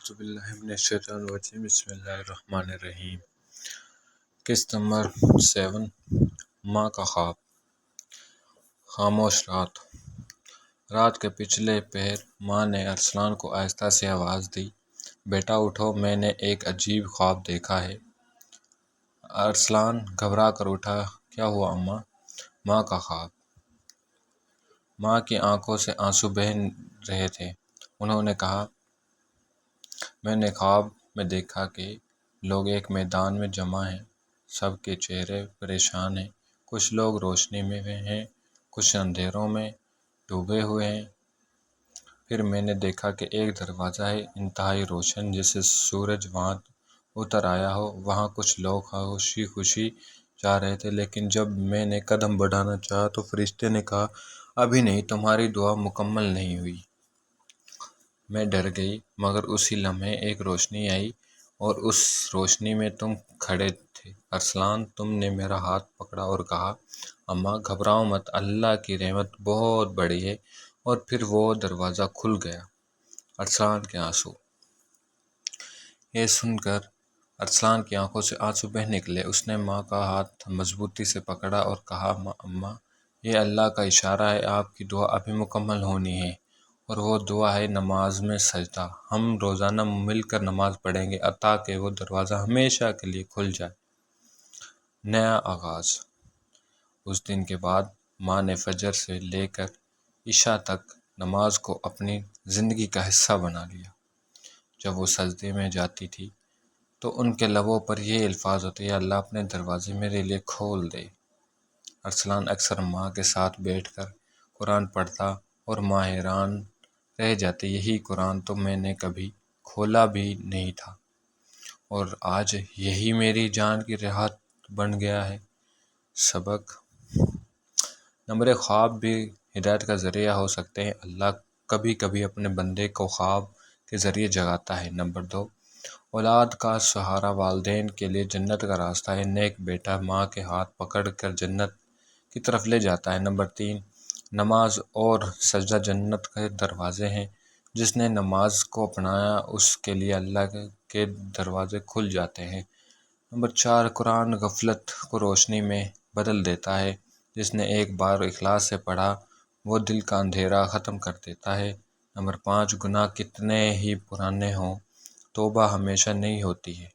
اعوذ باللہ من الشیطان الرجیم بسم اللہ الرحمن الرحیم۔ قسط نمبر 7 ماں کا خواب۔ خاموش رات۔ رات کے پچھلے پہر ماں نے ارسلان کو آہستہ سے آواز دی، بیٹا اٹھو، میں نے ایک عجیب خواب دیکھا ہے۔ ارسلان گھبرا کر اٹھا، کیا ہوا اماں؟ ماں کا خواب۔ ماں کی آنکھوں سے آنسو بہہ رہے تھے۔ انہوں نے کہا، میں نے خواب میں دیکھا کہ لوگ ایک میدان میں جمع ہیں، سب کے چہرے پریشان ہیں، کچھ لوگ روشنی میں ہیں، کچھ اندھیروں میں ڈوبے ہوئے ہیں۔ پھر میں نے دیکھا کہ ایک دروازہ ہے، انتہائی روشن، جیسے سورج وہاں اتر آیا ہو۔ وہاں کچھ لوگ خوشی خوشی جا رہے تھے، لیکن جب میں نے قدم بڑھانا چاہا تو فرشتے نے کہا، ابھی نہیں، تمہاری دعا مکمل نہیں ہوئی۔ میں ڈر گئی، مگر اسی لمحے ایک روشنی آئی اور اس روشنی میں تم کھڑے تھے۔ ارسلان، تم نے میرا ہاتھ پکڑا اور کہا، اماں گھبراؤ مت، اللہ کی رحمت بہت بڑی ہے۔ اور پھر وہ دروازہ کھل گیا۔ ارسلان کے آنسو۔ یہ سن کر ارسلان کی آنکھوں سے آنسو بہہ نکلے۔ اس نے ماں کا ہاتھ مضبوطی سے پکڑا اور کہا، اماں یہ اللہ کا اشارہ ہے، آپ کی دعا ابھی مکمل ہونی ہے۔ اور وہ دعا ہے نماز میں سجدہ۔ ہم روزانہ مل کر نماز پڑھیں گے تاکہ وہ دروازہ ہمیشہ کے لیے کھل جائے۔ نیا آغاز۔ اس دن کے بعد ماں نے فجر سے لے کر عشاء تک نماز کو اپنی زندگی کا حصہ بنا لیا۔ جب وہ سجدے میں جاتی تھی تو ان کے لبوں پر یہ الفاظ ہوتے، یا اللہ اپنے دروازے میرے لیے کھول دے۔ ارسلان اکثر ماں کے ساتھ بیٹھ کر قرآن پڑھتا اور ماں حیران رہ جاتی، یہی قرآن تو میں نے کبھی کھولا بھی نہیں تھا، اور آج یہی میری جان کی راحت بن گیا ہے۔ سبق: نمبر 1، خواب بھی ہدایت کا ذریعہ ہو سکتے ہیں۔ اللہ کبھی کبھی اپنے بندے کو خواب کے ذریعے جگاتا ہے۔ نمبر 2، اولاد کا سہارا والدین کے لیے جنت کا راستہ ہے۔ نیک بیٹا ماں کے ہاتھ پکڑ کر جنت کی طرف لے جاتا ہے۔ نمبر 3، نماز اور سجدہ جنت کے دروازے ہیں۔ جس نے نماز کو اپنایا اس کے لیے اللہ کے دروازے کھل جاتے ہیں۔ نمبر 4، قرآن غفلت کو روشنی میں بدل دیتا ہے۔ جس نے ایک بار اخلاص سے پڑھا وہ دل کا اندھیرا ختم کر دیتا ہے۔ نمبر 5، گناہ کتنے ہی پرانے ہوں توبہ ہمیشہ نہیں ہوتی ہے۔